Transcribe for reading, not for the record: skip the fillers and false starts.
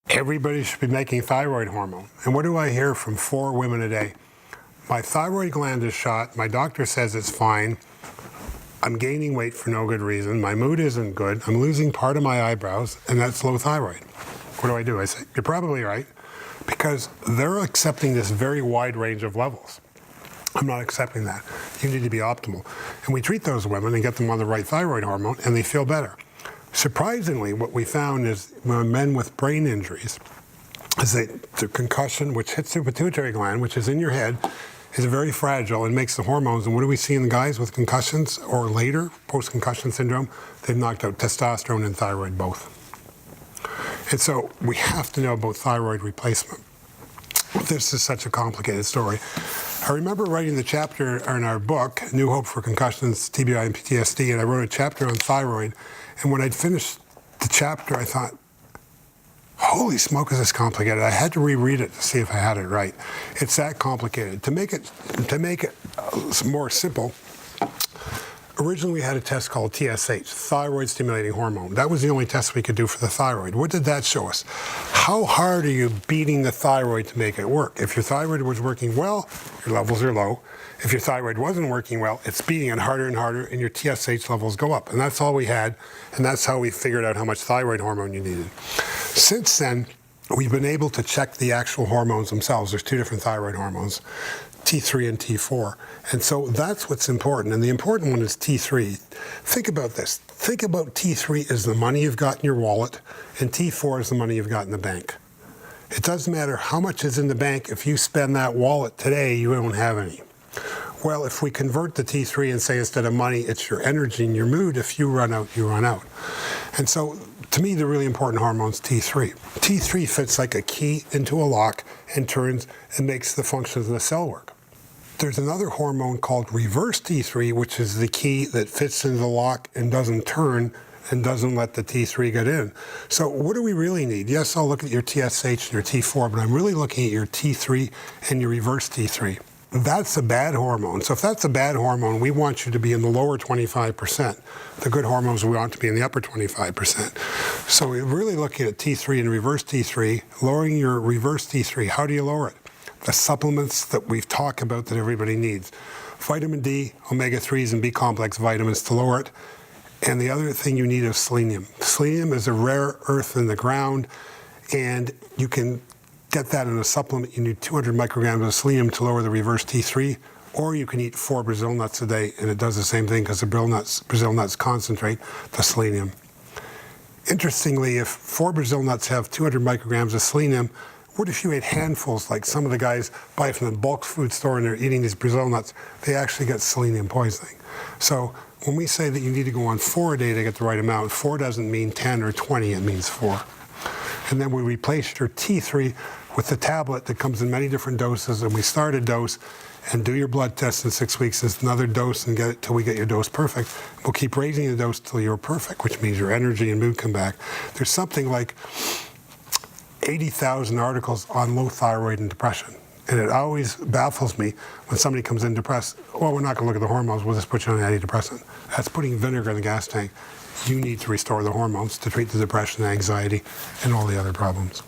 Everybody should be making thyroid hormone. And what do I hear from 4 women a day? My thyroid gland is shot. My doctor says it's fine. I'm gaining weight for no good reason. My mood isn't good. I'm losing part of my eyebrows, and that's low thyroid. What do? I say, you're probably right, because they're accepting this very wide range of levels. I'm not accepting that. You need to be optimal. And we treat those women and get them on the right thyroid hormone, and they feel better. Surprisingly, what we found is when men with brain injuries, is that the concussion, which hits the pituitary gland, which is in your head, is very fragile and makes the hormones. And what do we see in the guys with concussions or later, post-concussion syndrome? They've knocked out testosterone and thyroid both. And so we have to know about thyroid replacement. This is such a complicated story. I remember writing the chapter in our book, New Hope for Concussions, TBI, and PTSD, and I wrote a chapter on thyroid. And when I'd finished the chapter, I thought, holy smoke, is this complicated? I had to reread it to see if I had it right. It's that complicated. To make it more simple, originally we had a test called TSH, thyroid stimulating hormone. That was the only test we could do for the thyroid. What did that show us? How hard are you beating the thyroid to make it work? If your thyroid was working well, your levels are low. If your thyroid wasn't working well, it's beating it harder and harder, and your TSH levels go up. And that's all we had, and that's how we figured out how much thyroid hormone you needed. Since then, we've been able to check the actual hormones themselves. There's 2 different thyroid hormones, T3 and T4. And so that's what's important. And the important one is T3. Think about this. Think about T3 as the money you've got in your wallet, and T4 is the money you've got in the bank. It doesn't matter how much is in the bank. If you spend that wallet today, you won't have any. Well, if we convert the T3 and say instead of money, it's your energy and your mood, if you run out, you run out. And so, to me, the really important hormone is T3. T3 fits like a key into a lock and turns and makes the functions of the cell work. There's another hormone called reverse T3, which is the key that fits into the lock and doesn't turn and doesn't let the T3 get in. So what do we really need? Yes, I'll look at your TSH and your T4, but I'm really looking at your T3 and your reverse T3. That's a bad hormone. So if that's a bad hormone, we want you to be in the lower 25%. The good hormones, we want to be in the upper 25%. So we're really looking at T3 and reverse T3, lowering your reverse T3. How do you lower it? The supplements that we've talked about that everybody needs. Vitamin D, omega-3s, and B-complex vitamins to lower it. And the other thing you need is selenium. Selenium is a rare earth in the ground, and you can get that in a supplement. You need 200 micrograms of selenium to lower the reverse T3, or you can eat 4 Brazil nuts a day, and it does the same thing because the Brazil nuts concentrate the selenium. Interestingly, if 4 Brazil nuts have 200 micrograms of selenium, what if you ate handfuls, like some of the guys buy from the bulk food store and they're eating these Brazil nuts? They actually get selenium poisoning. So when we say that you need to go on 4 a day to get the right amount, 4 doesn't mean 10 or 20, it means 4. And then we replaced your T3 with the tablet that comes in many different doses, and we start a dose and do your blood test in 6 weeks. It's another dose and get it till we get your dose perfect. We'll keep raising the dose till you're perfect, which means your energy and mood come back. There's something like 80,000 articles on low thyroid and depression. And it always baffles me when somebody comes in depressed, well, we're not gonna look at the hormones, we'll just put you on an antidepressant. That's putting vinegar in the gas tank. You need to restore the hormones to treat the depression, anxiety, and all the other problems.